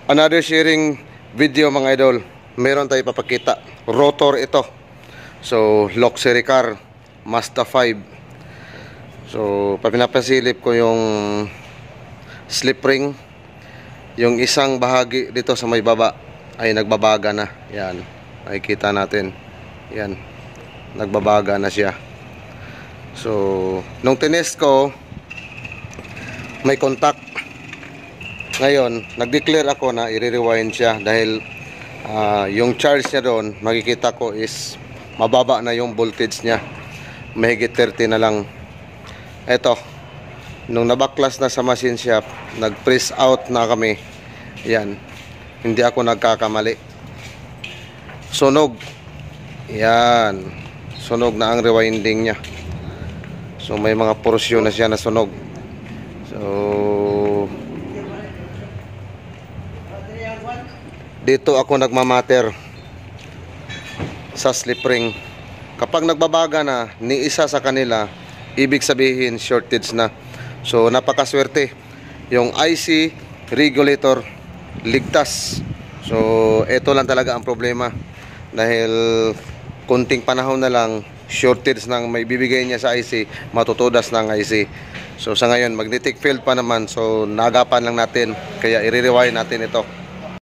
Another sharing video mga idol. Meron tayo papakita. Rotor ito. So, luxury car. Mazda 5. So, pinapasilip ko yung slip ring. Yung isang bahagi dito sa may baba ay nagbabaga na. Yan. Makikita natin. Yan. Nagbabaga na siya. So, nung tinest ko, may contact. Ngayon, nag-declare ako na i-rewind siya dahil yung charge niya doon, makikita ko is mababa na yung voltage niya. Mahigit 30 na lang. Eto, nung nabaklas na sa machine shop, nag-press out na kami. Yan. Hindi ako nagkakamali. Sunog. Yan. Sunog na ang rewinding niya. So, may mga porsyon na siya na sunog. So, dito ako nagmamatter sa slip ring. Kapag nagbabaga na ni isa sa kanila, ibig sabihin shortage na. So napakaswerte. Yung IC regulator ligtas. So ito lang talaga ang problema. Dahil kunting panahon na lang, shortage nang may bibigay niya sa IC, matutudas ng IC. So sa ngayon magnetic field pa naman, so nagapan lang natin, kaya i-rewind natin ito.